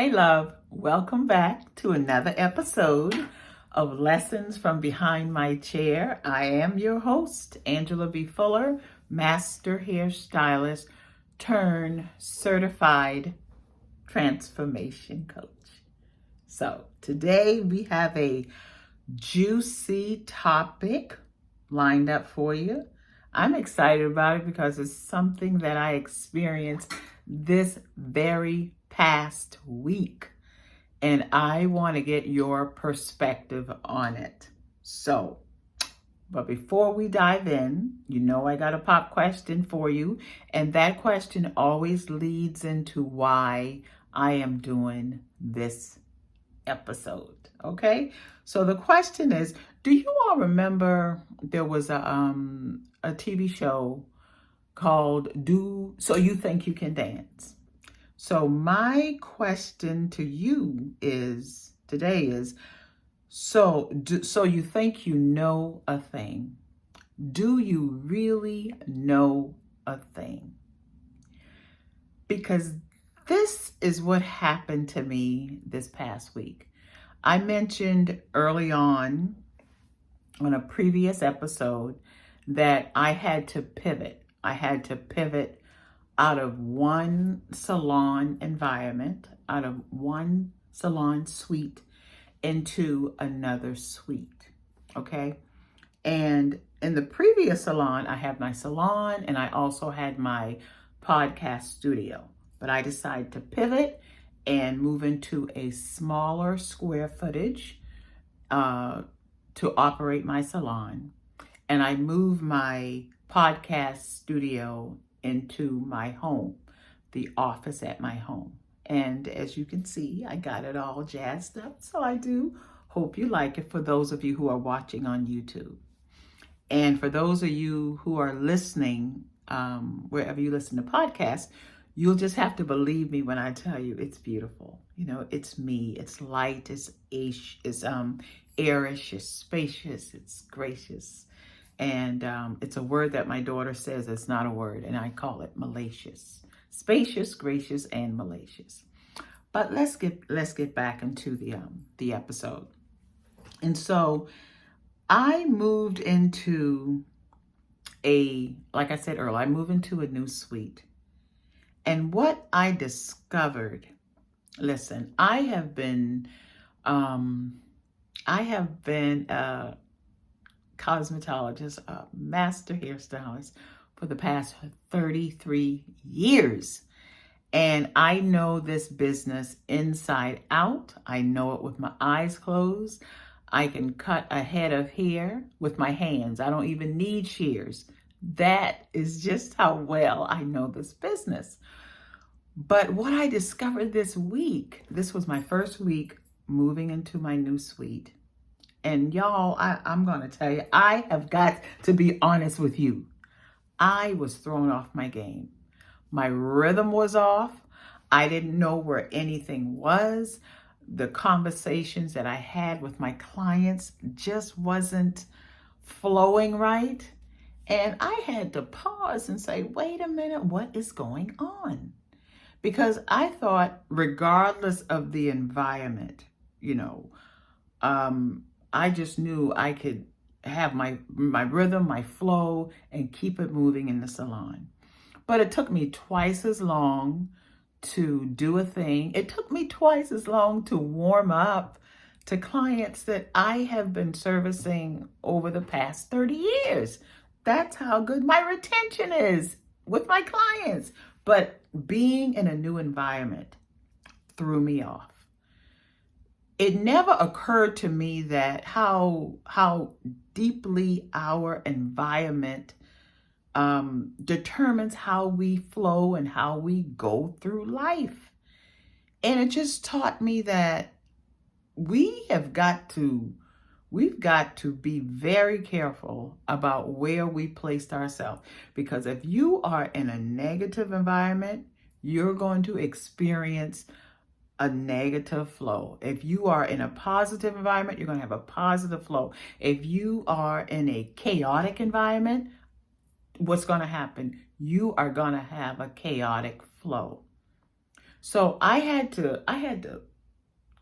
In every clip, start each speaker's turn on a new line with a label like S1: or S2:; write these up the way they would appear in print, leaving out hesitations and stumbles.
S1: Hey, love, welcome back to another episode of Lessons from Behind My Chair. I am your host, Angela B. Fuller, Master Hairstylist turned Certified Transformation Coach. So today we have a juicy topic lined up for you. I'm excited about it because it's something that I experienced this very past week, and I want to get your perspective on it. But before we dive in, I got a pop question for you, and that question always leads into why I am doing this episode. Okay, so the question is, do you all remember there was a TV show called So You Think You Can Dance? So my question to you today is, so you think you know a thing? Do you really know a thing? Because this is what happened to me this past week. I mentioned early on a previous episode that I had to pivot. I had to pivot out of one salon environment, out of one salon suite into another suite, okay? And in the previous salon, I had my salon and I also had my podcast studio. But I decided to pivot and move into a smaller square footage to operate my salon. And I moved my podcast studio into my home, the office at my home. And as you can see, I got it all jazzed up. So I do hope you like it, for those of you who are watching on YouTube. And for those of you who are listening, wherever you listen to podcasts, you'll just have to believe me when I tell you it's beautiful. It's me, it's light, it's airish, it's spacious, it's gracious. And it's a word that my daughter says it's not a word, and I call it malicious. Spacious, gracious, and malicious. But let's get back into the episode. And so I moved into like I said earlier, I moved into a new suite. And what I discovered, listen, I have been a cosmetologist, a master hairstylist for the past 33 years. And I know this business inside out. I know it with my eyes closed. I can cut a head of hair with my hands. I don't even need shears. That is just how well I know this business. But what I discovered this week, this was my first week moving into my new suite. And y'all, I'm going to tell you, I have got to be honest with you. I was thrown off my game. My rhythm was off. I didn't know where anything was. The conversations that I had with my clients just wasn't flowing right. And I had to pause and say, wait a minute, what is going on? Because I thought, regardless of the environment, I just knew I could have my rhythm, my flow, and keep it moving in the salon. But it took me twice as long to do a thing. It took me twice as long to warm up to clients that I have been servicing over the past 30 years. That's how good my retention is with my clients. But being in a new environment threw me off. It never occurred to me that how deeply our environment determines how we flow and how we go through life. And it just taught me that we've got to be very careful about where we placed ourselves. Because if you are in a negative environment, you're going to experience a negative flow. If you are in a positive environment, you're going to have a positive flow. If you are in a chaotic environment, what's going to happen? You are going to have a chaotic flow. So I had to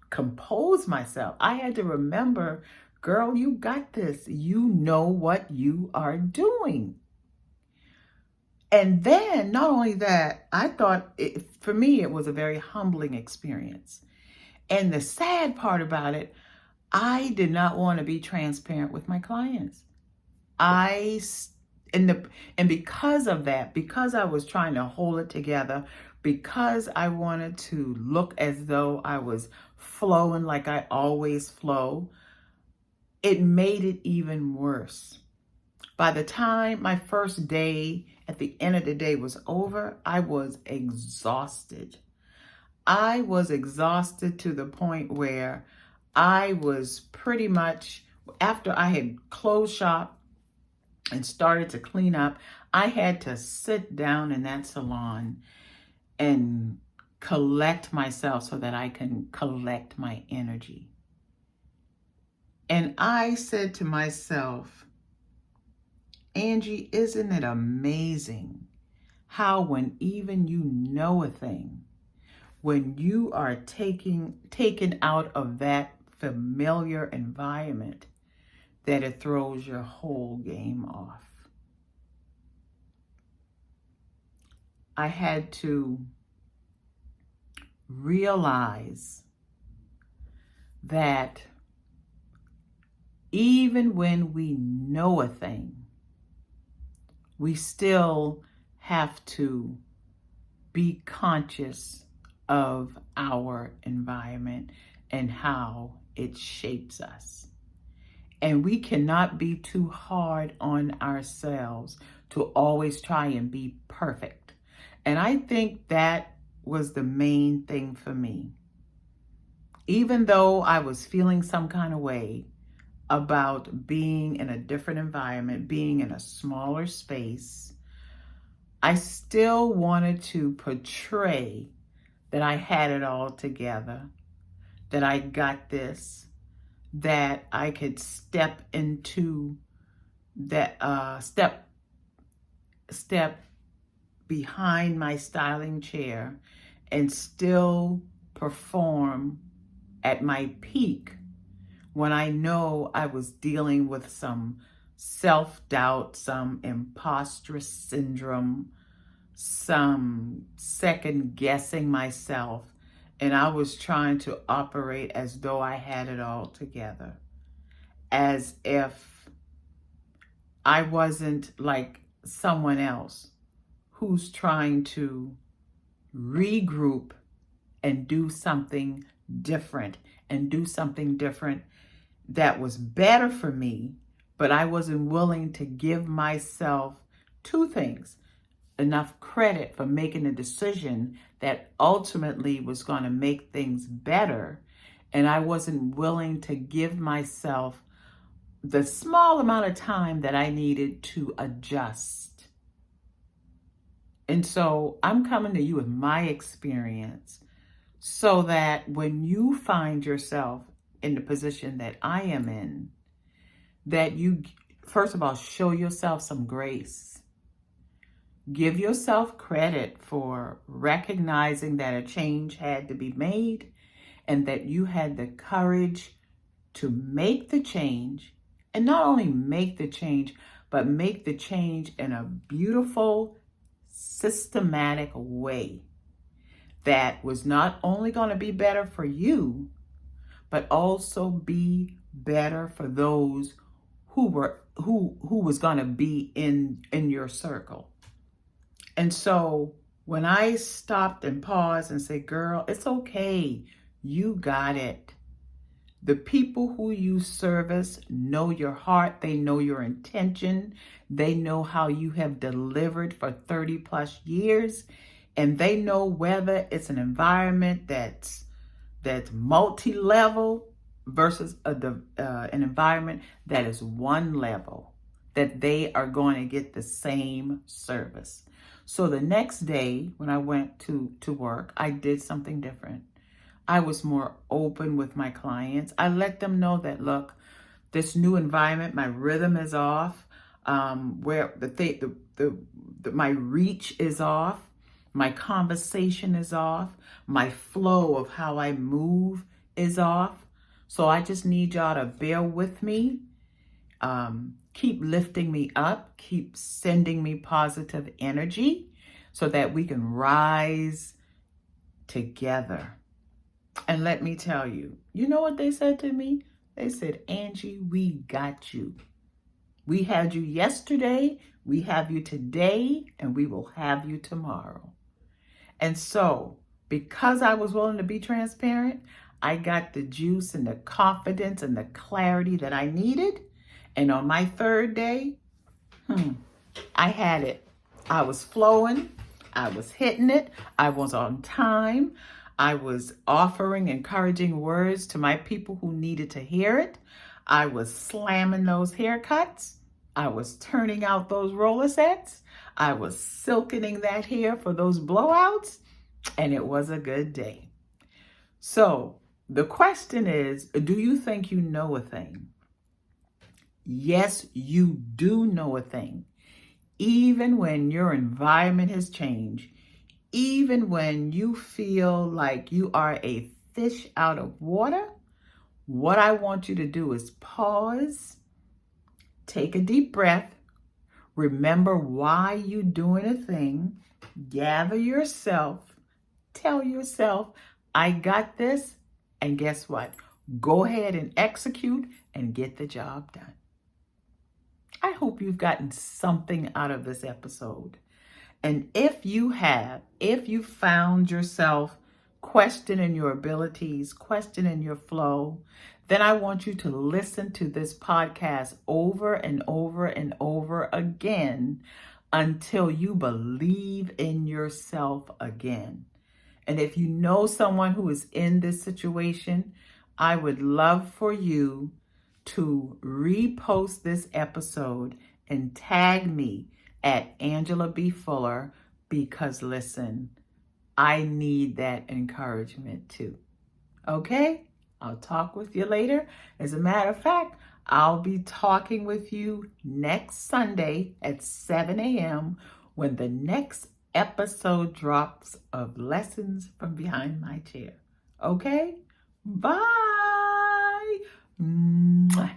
S1: compose myself. I had to remember, girl, you got this. You know what you are doing. And then not only that, I thought for me, it was a very humbling experience. And the sad part about it, I did not want to be transparent with my clients. I and because of that, because I was trying to hold it together, because I wanted to look as though I was flowing like I always flow, it made it even worse. By the time my first day at the end of the day was over, I was exhausted. I was exhausted to the point where I was pretty much, after I had closed shop and started to clean up, I had to sit down in that salon and collect myself so that I can collect my energy. And I said to myself, Angie, isn't it amazing how when even you know a thing, when you are taken out of that familiar environment, that it throws your whole game off. I had to realize that even when we know a thing, we still have to be conscious of our environment and how it shapes us. And we cannot be too hard on ourselves to always try and be perfect. And I think that was the main thing for me. Even though I was feeling some kind of way about being in a different environment, being in a smaller space, I still wanted to portray that I had it all together, that I got this, that I could step into that step behind my styling chair and still perform at my peak when I know I was dealing with some self-doubt, some imposter syndrome, some second guessing myself, and I was trying to operate as though I had it all together, as if I wasn't like someone else who's trying to regroup and do something different that was better for me, but I wasn't willing to give myself two things: enough credit for making a decision that ultimately was going to make things better, and I wasn't willing to give myself the small amount of time that I needed to adjust. And so I'm coming to you with my experience so that when you find yourself in the position that I am in, that you, first of all, show yourself some grace. Give yourself credit for recognizing that a change had to be made and that you had the courage to make the change, and not only make the change, but make the change in a beautiful, systematic way that was not only going to be better for you, but also be better for those who was going to be in your circle. And so when I stopped and paused and said, girl, it's okay, you got it. The people who you service know your heart, they know your intention, they know how you have delivered for 30 plus years, and they know whether it's an environment that's multi-level versus an environment that is one level, that they are going to get the same service. So the next day when I went to work, I did something different. I was more open with my clients. I let them know that, look, this new environment, my rhythm is off, where my reach is off, My conversation is off. My flow of how I move is off. So I just need y'all to bear with me. Keep lifting me up. Keep sending me positive energy so that we can rise together. And let me tell you, you know what they said to me? They said, Angie, we got you. We had you yesterday, we have you today, and we will have you tomorrow. And so, because I was willing to be transparent, I got the juice and the confidence and the clarity that I needed. And on my third day, I had it. I was flowing. I was hitting it. I was on time. I was offering encouraging words to my people who needed to hear it. I was slamming those haircuts. I was turning out those roller sets. I was silkening that hair for those blowouts. And it was a good day. So the question is, do you think you know a thing? Yes, you do know a thing. Even when your environment has changed, even when you feel like you are a fish out of water, what I want you to do is pause, take a deep breath, remember why you're doing a thing, gather yourself, tell yourself, I got this, and guess what? Go ahead and execute and get the job done. I hope you've gotten something out of this episode. And if you found yourself questioning your abilities, questioning your flow, then I want you to listen to this podcast over and over and over again until you believe in yourself again. And if you know someone who is in this situation, I would love for you to repost this episode and tag me at Angela B. Fuller, because listen, I need that encouragement too. Okay? I'll talk with you later. As a matter of fact, I'll be talking with you next Sunday at 7 a.m. when the next episode drops of Lessons from Behind My Chair. Okay? Bye. Mwah.